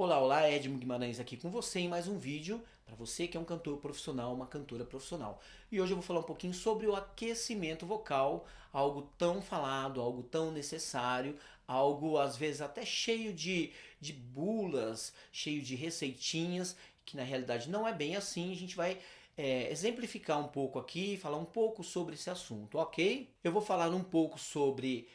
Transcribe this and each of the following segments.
Olá, olá, Edmo Guimarães aqui com você em mais um vídeo para você que é um cantor profissional, uma cantora profissional. E hoje eu vou falar um pouquinho sobre o aquecimento vocal, algo tão falado, algo tão necessário, algo às vezes até cheio de bulas, cheio de receitinhas, que na realidade não é bem assim. A gente vai exemplificar um pouco aqui, falar um pouco sobre esse assunto, ok? Eu vou falar um pouco sobre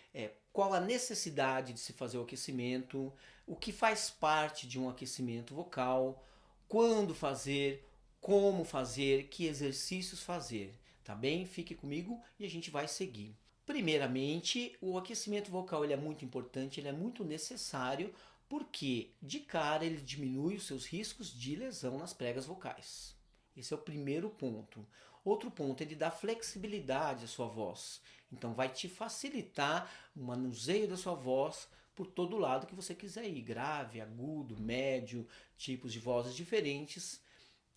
qual a necessidade de se fazer o aquecimento, o que faz parte de um aquecimento vocal, quando fazer, como fazer, que exercícios fazer, tá bem? Fique comigo e a gente vai seguir. Primeiramente, o aquecimento vocal ele é muito importante, ele é muito necessário, porque de cara ele diminui os seus riscos de lesão nas pregas vocais. Esse é o primeiro ponto. Outro ponto, ele dá flexibilidade à sua voz. Então vai te facilitar o manuseio da sua voz por todo lado que você quiser ir. Grave, agudo, médio, tipos de vozes diferentes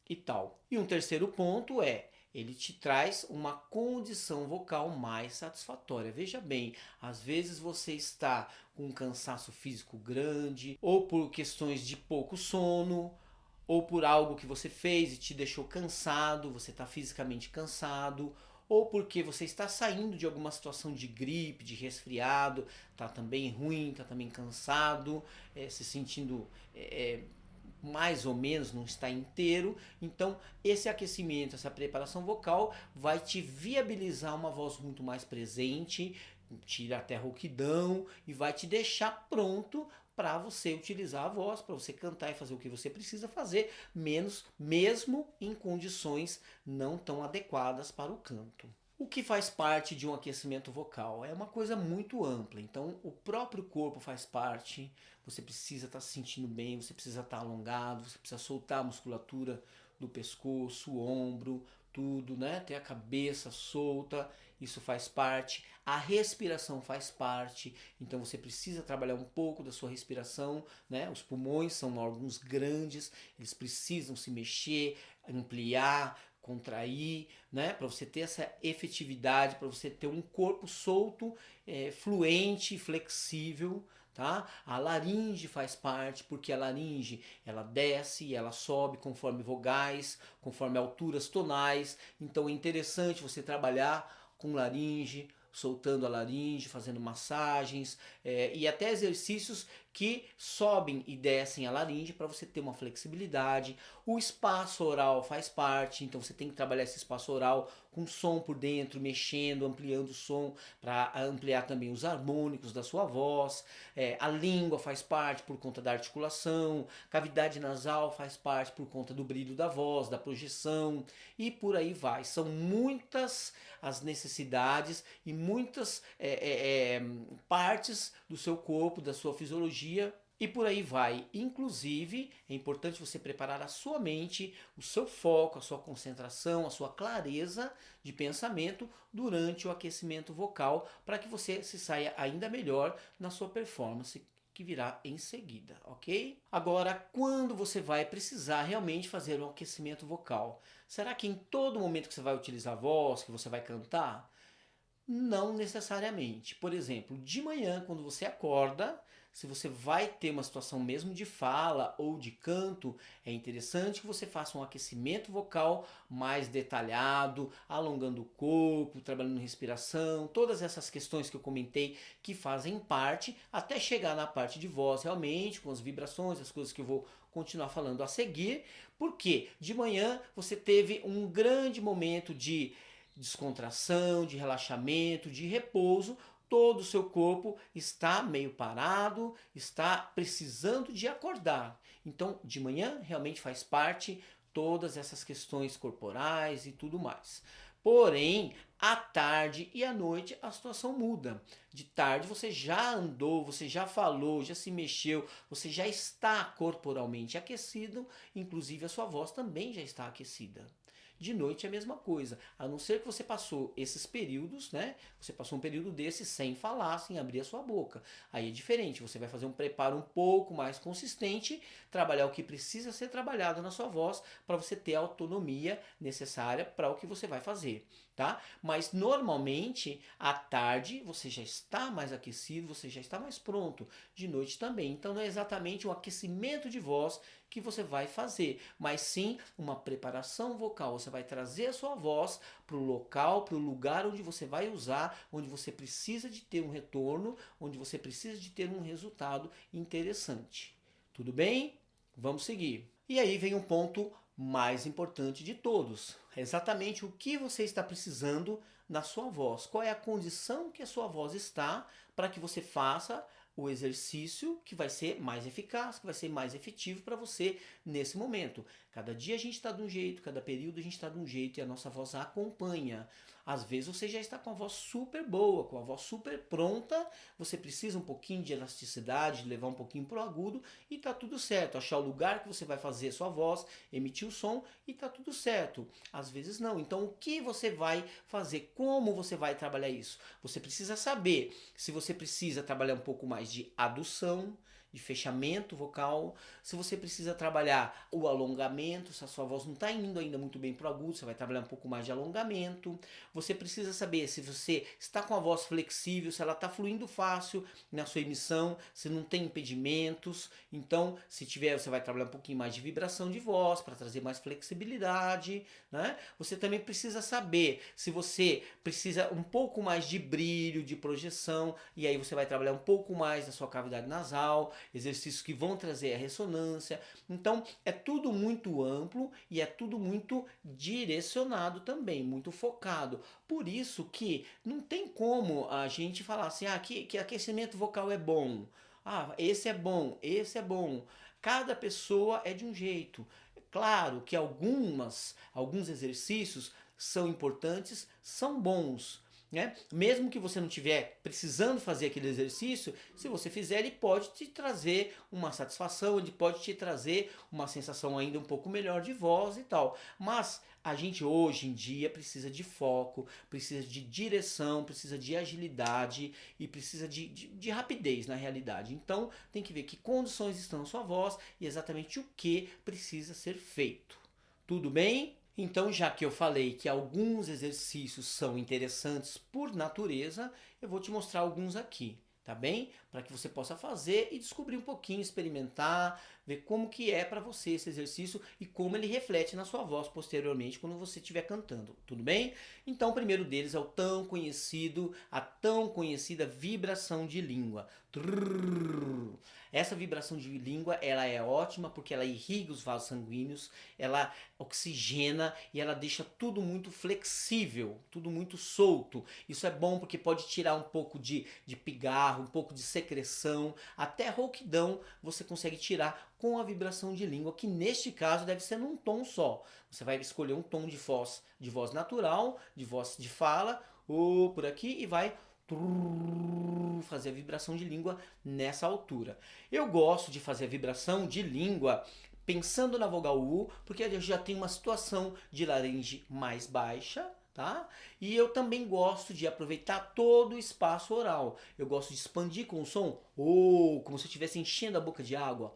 e tal. E um terceiro ponto ele te traz uma condição vocal mais satisfatória. Veja bem, às vezes você está com um cansaço físico grande, ou por questões de pouco sono, ou por algo que você fez e te deixou cansado, você está fisicamente cansado, ou porque você está saindo de alguma situação de gripe, de resfriado, está também ruim, está também cansado, se sentindo mais ou menos, não está inteiro. Então esse aquecimento, essa preparação vocal vai te viabilizar uma voz muito mais presente, tira até rouquidão e vai te deixar pronto para você utilizar a voz, para você cantar e fazer o que você precisa fazer, mesmo em condições não tão adequadas para o canto. O que faz parte de um aquecimento vocal? É uma coisa muito ampla, então o próprio corpo faz parte, você precisa estar se sentindo bem, você precisa estar alongado, você precisa soltar a musculatura do pescoço, o ombro, tudo, né? Ter a cabeça solta, isso faz parte. A respiração faz parte, então você precisa trabalhar um pouco da sua respiração, né? Os pulmões são órgãos grandes, eles precisam se mexer, ampliar, contrair, né? Para você ter essa efetividade, para você ter um corpo solto, fluente, flexível, tá? A laringe faz parte, porque a laringe ela desce e ela sobe conforme vogais, conforme alturas tonais. Então é interessante você trabalhar com laringe, soltando a laringe, fazendo massagens e até exercícios que sobem e descem a laringe para você ter uma flexibilidade. O espaço oral faz parte, então você tem que trabalhar esse espaço oral com som por dentro, mexendo, ampliando o som para ampliar também os harmônicos da sua voz. A língua faz parte por conta da articulação, cavidade nasal faz parte por conta do brilho da voz, da projeção e por aí vai. São muitas as necessidades e muitas partes do seu corpo, da sua fisiologia e por aí vai. Inclusive, é importante você preparar a sua mente, o seu foco, a sua concentração, a sua clareza de pensamento durante o aquecimento vocal para que você se saia ainda melhor na sua performance que virá em seguida, ok? Agora, quando você vai precisar realmente fazer um aquecimento vocal? Será que em todo momento que você vai utilizar a voz, que você vai cantar? Não necessariamente. Por exemplo, de manhã, quando você acorda, se você vai ter uma situação mesmo de fala ou de canto, é interessante que você faça um aquecimento vocal mais detalhado, alongando o corpo, trabalhando respiração, todas essas questões que eu comentei que fazem parte, até chegar na parte de voz realmente, com as vibrações, as coisas que eu vou continuar falando a seguir, porque de manhã você teve um grande momento de descontração, de relaxamento, de repouso, todo o seu corpo está meio parado, está precisando de acordar. Então, de manhã realmente faz parte todas essas questões corporais e tudo mais. Porém, à tarde e à noite a situação muda. De tarde você já andou, você já falou, já se mexeu, você já está corporalmente aquecido, inclusive a sua voz também já está aquecida. De noite é a mesma coisa. A não ser que você passou esses períodos, né? Você passou um período desse sem falar, sem abrir a sua boca. Aí é diferente, você vai fazer um preparo um pouco mais consistente, trabalhar o que precisa ser trabalhado na sua voz para você ter a autonomia necessária para o que você vai fazer, tá? Mas normalmente à tarde você já está mais aquecido, você já está mais pronto. De noite também. Então não é exatamente um aquecimento de voz que você vai fazer, mas sim uma preparação vocal. Você vai trazer a sua voz para o local, para o lugar onde você vai usar, onde você precisa de ter um retorno, onde você precisa de ter um resultado interessante. Tudo bem? Vamos seguir. E aí vem um ponto mais importante de todos. É exatamente o que você está precisando na sua voz. Qual é a condição que a sua voz está para que você faça o exercício que vai ser mais eficaz, que vai ser mais efetivo para você nesse momento. Cada dia a gente está de um jeito, cada período a gente está de um jeito e a nossa voz acompanha. Às vezes você já está com a voz super boa, com a voz super pronta, você precisa um pouquinho de elasticidade, levar um pouquinho pro agudo e tá tudo certo. Achar o lugar que você vai fazer sua voz, emitir o som e tá tudo certo. Às vezes não. Então o que você vai fazer? Como você vai trabalhar isso? Você precisa saber se você precisa trabalhar um pouco mais de adução, de fechamento vocal, se você precisa trabalhar o alongamento, se a sua voz não está indo ainda muito bem para o agudo, você vai trabalhar um pouco mais de alongamento. Você precisa saber se você está com a voz flexível, se ela está fluindo fácil na sua emissão, se não tem impedimentos. Então, se tiver, você vai trabalhar um pouquinho mais de vibração de voz para trazer mais flexibilidade, né? Você também precisa saber se você precisa um pouco mais de brilho, de projeção, e aí você vai trabalhar um pouco mais da sua cavidade nasal, exercícios que vão trazer a ressonância. Então, é tudo muito amplo e é tudo muito direcionado também, muito focado. Por isso que não tem como a gente falar assim, que aquecimento vocal é bom. Esse é bom, esse é bom. Cada pessoa é de um jeito. Claro que alguns exercícios são importantes, são bons, né? Mesmo que você não estiver precisando fazer aquele exercício, se você fizer, ele pode te trazer uma satisfação, ele pode te trazer uma sensação ainda um pouco melhor de voz e tal. Mas a gente hoje em dia precisa de foco, precisa de direção, precisa de agilidade e precisa de rapidez na realidade. Então tem que ver que condições estão a sua voz e exatamente o que precisa ser feito. Tudo bem? Então, já que eu falei que alguns exercícios são interessantes por natureza, eu vou te mostrar alguns aqui, tá bem? Para que você possa fazer e descobrir um pouquinho, experimentar, ver como que é para você esse exercício e como ele reflete na sua voz posteriormente quando você estiver cantando, tudo bem? Então, o primeiro deles é a tão conhecida vibração de língua. Trrr. Essa vibração de língua, ela é ótima porque ela irriga os vasos sanguíneos, ela oxigena e ela deixa tudo muito flexível, tudo muito solto. Isso é bom porque pode tirar um pouco de pigarro, um pouco de secreção, até rouquidão você consegue tirar com a vibração de língua, que neste caso deve ser num tom só. Você vai escolher um tom de voz natural, de voz de fala, ou por aqui e vai fazer a vibração de língua nessa altura. Eu gosto de fazer a vibração de língua pensando na vogal U, porque eu já tenho uma situação de laringe mais baixa, tá? E eu também gosto de aproveitar todo o espaço oral. Eu gosto de expandir com o som, como se eu estivesse enchendo a boca de água.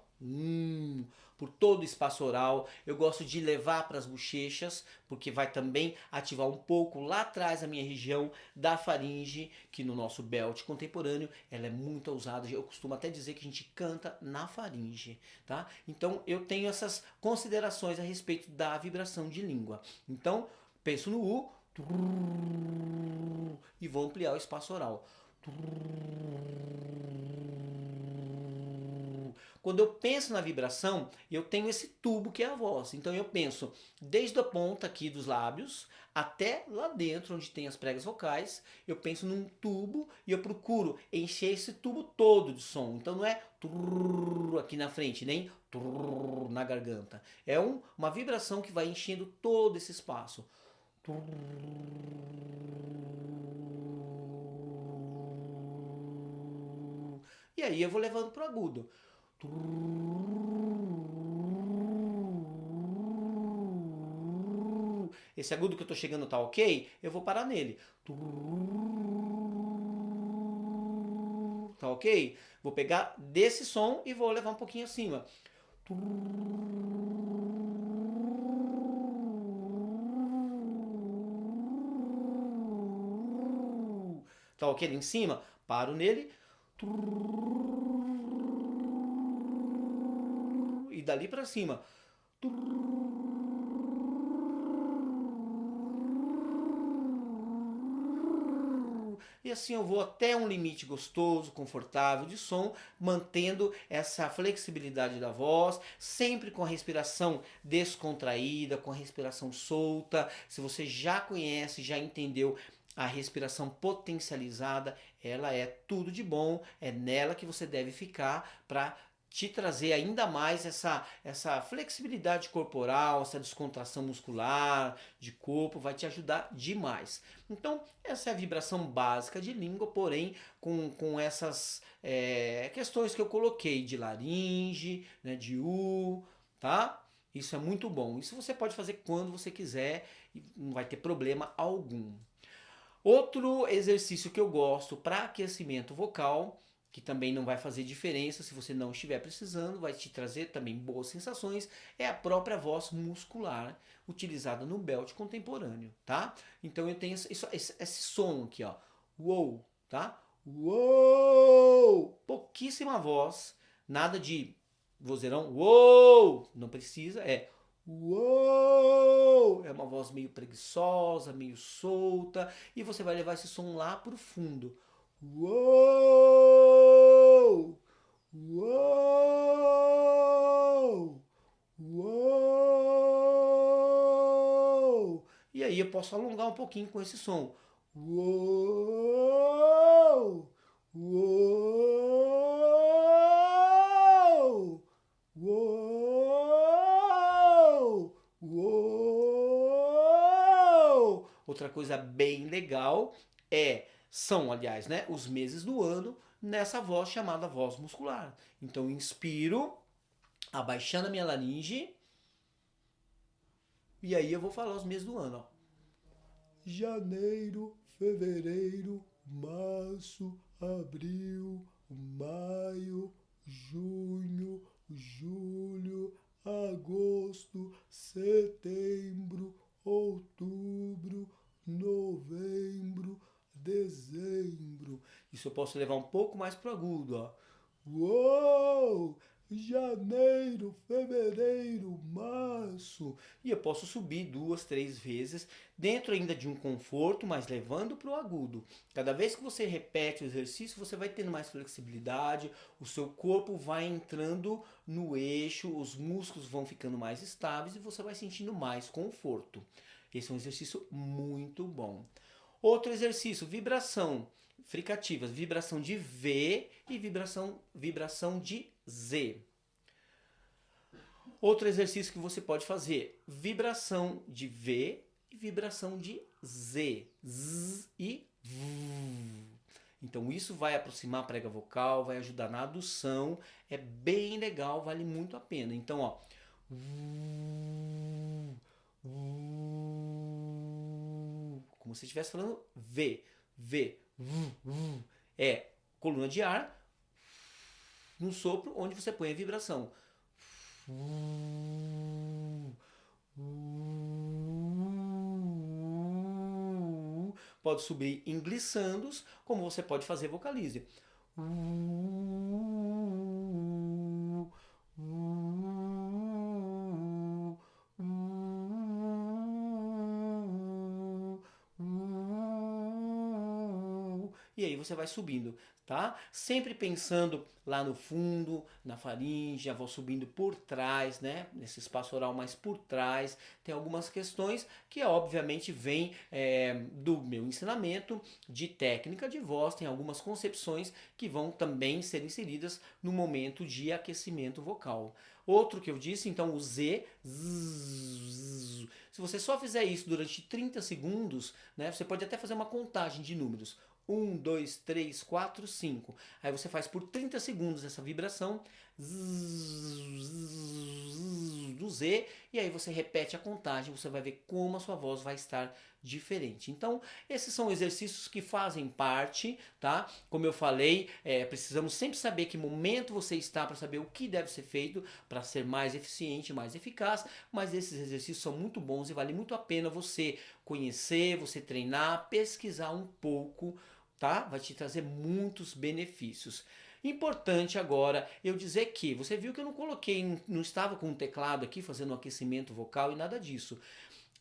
Por todo o espaço oral. Eu gosto de levar para as bochechas, porque vai também ativar um pouco lá atrás a minha região da faringe, que no nosso belt contemporâneo ela é muito usada. Eu costumo até dizer que a gente canta na faringe, tá? Então eu tenho essas considerações a respeito da vibração de língua. Então penso no U e vou ampliar o espaço oral. Quando eu penso na vibração, eu tenho esse tubo que é a voz. Então eu penso desde a ponta aqui dos lábios até lá dentro, onde tem as pregas vocais. Eu penso num tubo e eu procuro encher esse tubo todo de som. Então não é aqui na frente, nem na garganta. É uma vibração que vai enchendo todo esse espaço. E aí eu vou levando para o agudo. esse agudo que eu tô chegando tá ok, eu vou parar nele. Tá ok? Vou pegar desse som e vou levar um pouquinho acima. Tá ok ali em cima? Paro nele. E dali pra cima. E assim eu vou até um limite gostoso, confortável de som, mantendo essa flexibilidade da voz, sempre com a respiração descontraída, com a respiração solta. Se você já conhece, já entendeu a respiração potencializada, ela é tudo de bom, é nela que você deve ficar para te trazer ainda mais essa flexibilidade corporal, essa descontração muscular, de corpo, vai te ajudar demais. Então, essa é a vibração básica de língua, porém com essas questões que eu coloquei de laringe, né, de U, tá? Isso é muito bom. Isso você pode fazer quando você quiser e não vai ter problema algum. Outro exercício que eu gosto para aquecimento vocal, que também não vai fazer diferença se você não estiver precisando, vai te trazer também boas sensações, é a própria voz muscular utilizada no belt contemporâneo, tá? Então eu tenho esse som aqui, ó, uou, tá? Uou! Pouquíssima voz, nada de vozeirão, uou! Não precisa, é uou! É uma voz meio preguiçosa, meio solta, e você vai levar esse som lá pro fundo. Uou! Uou! Uou! E aí eu posso alongar um pouquinho com esse som. Uou! Uou! Uou! Uou! Outra coisa bem legal são, aliás, né, os meses do ano nessa voz chamada voz muscular. Então, inspiro, abaixando a minha laringe, e aí eu vou falar os meses do ano. Ó. Janeiro, fevereiro, março, abril, maio, junho, julho, agosto, setembro, outubro, novembro, dezembro. Isso eu posso levar um pouco mais pro agudo, ó. Uou! Janeiro, fevereiro, março. E eu posso subir 2, 3 vezes, dentro ainda de um conforto, mas levando para o agudo. Cada vez que você repete o exercício, você vai tendo mais flexibilidade, o seu corpo vai entrando no eixo, os músculos vão ficando mais estáveis e você vai sentindo mais conforto. Esse é um exercício muito bom. Outro exercício, vibração, fricativas, vibração de V e vibração de Z. Outro exercício que você pode fazer, vibração de V e vibração de Z. Z e V. Então isso vai aproximar a prega vocal, vai ajudar na adução, é bem legal, vale muito a pena. Então, ó, como se estivesse falando V, V, é coluna de ar no sopro onde você põe a vibração. Pode subir em glissandos, como você pode fazer vocalize. E aí você vai subindo, tá? Sempre pensando lá no fundo, na faringe, vou subindo por trás, né? Nesse espaço oral mais por trás. Tem algumas questões que obviamente vêm do meu ensinamento de técnica de voz. Tem algumas concepções que vão também ser inseridas no momento de aquecimento vocal. Outro que eu disse, então o Z, se você só fizer isso durante 30 segundos, né, você pode até fazer uma contagem de números. 1, 2, 3, 4, 5. Aí você faz por 30 segundos essa vibração do Z, e aí você repete a contagem, você vai ver como a sua voz vai estar diferente. Então, esses são exercícios que fazem parte, tá? Como eu falei, precisamos sempre saber que momento você está para saber o que deve ser feito para ser mais eficiente, mais eficaz, mas esses exercícios são muito bons e vale muito a pena você conhecer, você treinar, pesquisar um pouco, tá? Vai te trazer muitos benefícios. Importante agora eu dizer que você viu que eu não coloquei, não estava com um teclado aqui fazendo um aquecimento vocal e nada disso.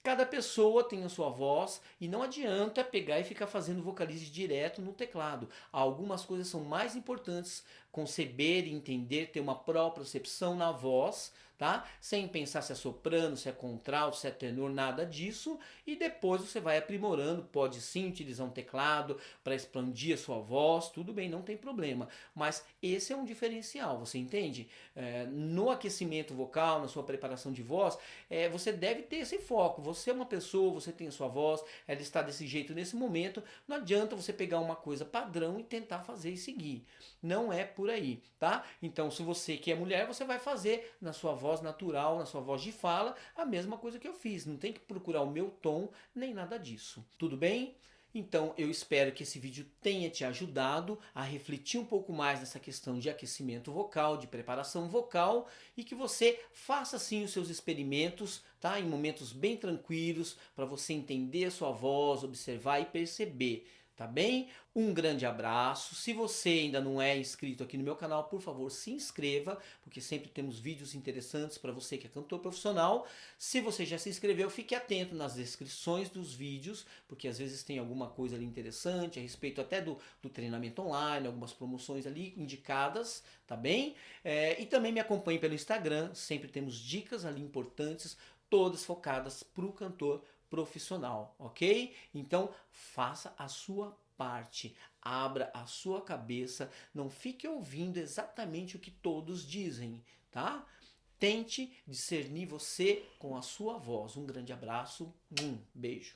Cada pessoa tem a sua voz e não adianta pegar e ficar fazendo vocalize direto no teclado. Algumas coisas são mais importantes, conceber, entender, ter uma propriocepção na voz, tá? Sem pensar se é soprano, se é contralto, se é tenor, nada disso. E depois você vai aprimorando, pode sim utilizar um teclado para expandir a sua voz, tudo bem, não tem problema. Mas esse é um diferencial, você entende? No aquecimento vocal, na sua preparação de voz, você deve ter esse foco. Você é uma pessoa, você tem a sua voz, ela está desse jeito nesse momento. Não adianta você pegar uma coisa padrão e tentar fazer e seguir. Não é por aí, tá? Então, se você que é mulher, você vai fazer na sua voz natural, na sua voz de fala, a mesma coisa que eu fiz. Não tem que procurar o meu tom, nem nada disso. Tudo bem? Então eu espero que esse vídeo tenha te ajudado a refletir um pouco mais nessa questão de aquecimento vocal, de preparação vocal, e que você faça sim os seus experimentos, tá? Em momentos bem tranquilos, para você entender a sua voz, observar e perceber. Tá bem? Um grande abraço. Se você ainda não é inscrito aqui no meu canal, por favor, se inscreva, porque sempre temos vídeos interessantes para você que é cantor profissional. Se você já se inscreveu, fique atento nas descrições dos vídeos, porque às vezes tem alguma coisa ali interessante a respeito até do treinamento online, algumas promoções ali indicadas, tá bem? E também me acompanhe pelo Instagram, sempre temos dicas ali importantes, todas focadas para o cantor profissional, ok? Então faça a sua parte, abra a sua cabeça, não fique ouvindo exatamente o que todos dizem, tá? Tente discernir você com a sua voz. Um grande abraço, beijo.